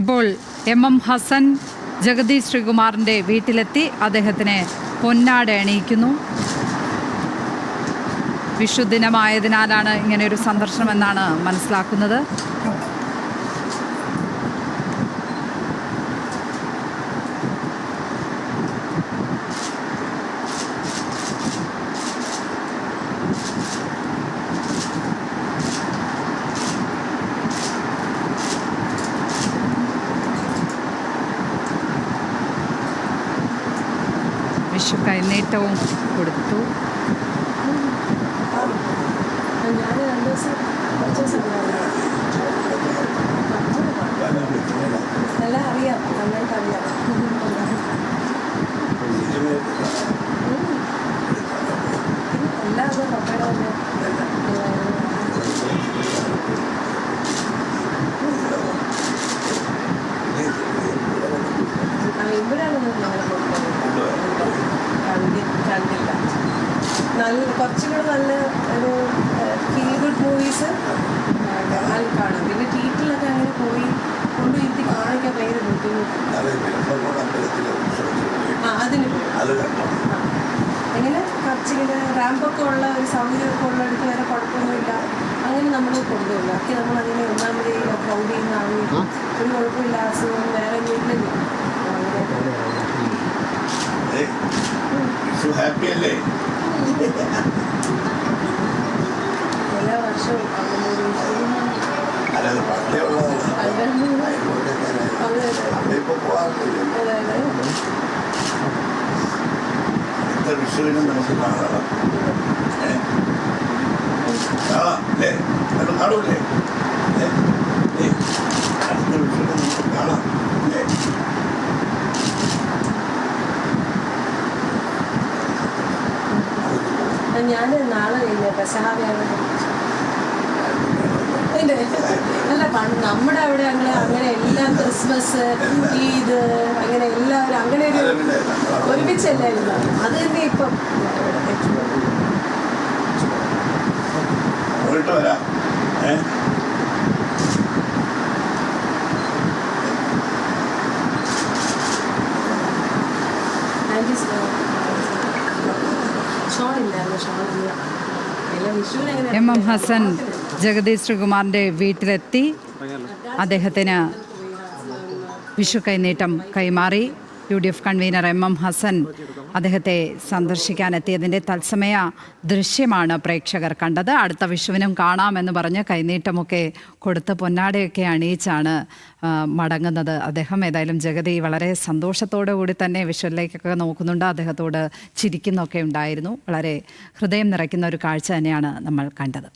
ഇപ്പോൾ എം ഹസൻ ജഗദീഷ് ശ്രീകുമാറിൻ്റെ വീട്ടിലെത്തി അദ്ദേഹത്തിന് പൊന്നാട അണിയിക്കുന്നു. വിഷുദിനമായതിനാലാണ് ഇങ്ങനെയൊരു സന്ദർശനമെന്നാണ് മനസ്സിലാക്കുന്നത്. വിഷു കൈനീട്ടവും കൊടുത്തു. എല്ലാം അറിയാം, നന്നായിട്ട് അറിയാം. എല്ലാം അത് പപ്പയുടെ തന്നെ ഇവിടെയാണെന്ന് കണ്ടില്ല. നല്ല കുറച്ചും കൂടെ നല്ല ഒരു ഫീൽ ഗുഡ് മൂവീസ് കാണും. പിന്നെ തീയേറ്ററിലൊക്കെ അങ്ങനെ പോയി കൊണ്ടുപോയി കാണിക്കാൻ ഭയങ്കര ബുദ്ധിമുട്ടാണ്. അതിന് എങ്ങനെ കുറച്ചിങ്ങനെ റാമ്പൊക്കെ ഉള്ള ഒരു സൗകര്യമൊക്കെ ഉള്ളിടത്ത് വേറെ കുഴപ്പമൊന്നുമില്ല. അങ്ങനെ നമ്മൾ കൊണ്ടുപോകില്ല. ബാക്കി നമ്മളങ്ങനെ ഒന്നാമത് ക്രൗഡ് ചെയ്യുന്ന ആളുകൾ ഒരു കുഴപ്പമില്ല, അസുഖം വേറെ ഇല്ലല്ലോ. എല്ലാ വർഷവും വിഷുവിനും നമുക്ക് കാണാം. അല്ലേ കാണൂല്ലേ? അടുത്ത വിഷുവിനും നമുക്ക് കാണാം. ഞാൻ നാളെ അല്ല നമ്മുടെ അവിടെ അങ്ങനെ എല്ലാം ക്രിസ്മസ് ഈദ് അങ്ങനെ എല്ലാവരും അങ്ങനെ ഒരു ഒരുമിച്ചല്ലായിരുന്നു. അത് തന്നെ ഇപ്പം എം ഹസൻ ജഗദീഷ് ശ്രീകുമാറിൻ്റെ വീട്ടിലെത്തി അദ്ദേഹത്തിന് വിഷു കൈനീട്ടം കൈമാറി. UDF കൺവീനർ എം ഹസൻ അദ്ദേഹത്തെ സന്ദർശിക്കാനെത്തിയതിൻ്റെ തത്സമയ ദൃശ്യമാണ് പ്രേക്ഷകർ കണ്ടത്. അടുത്ത വിഷുവിനും കാണാമെന്ന് പറഞ്ഞ് കൈനീട്ടമൊക്കെ കൊടുത്ത് പൊന്നാടയൊക്കെ അണിയിച്ചാണ് മടങ്ങുന്നത് അദ്ദേഹം. ഏതായാലും ജഗതി വളരെ സന്തോഷത്തോടു കൂടി തന്നെ വിഷുവിലേക്കൊക്കെ നോക്കുന്നുണ്ട്. അദ്ദേഹത്തോട് ചിരിക്കുന്നൊക്കെ ഉണ്ടായിരുന്നു. വളരെ ഹൃദയം നിറയ്ക്കുന്ന ഒരു കാഴ്ച തന്നെയാണ് നമ്മൾ കണ്ടത്.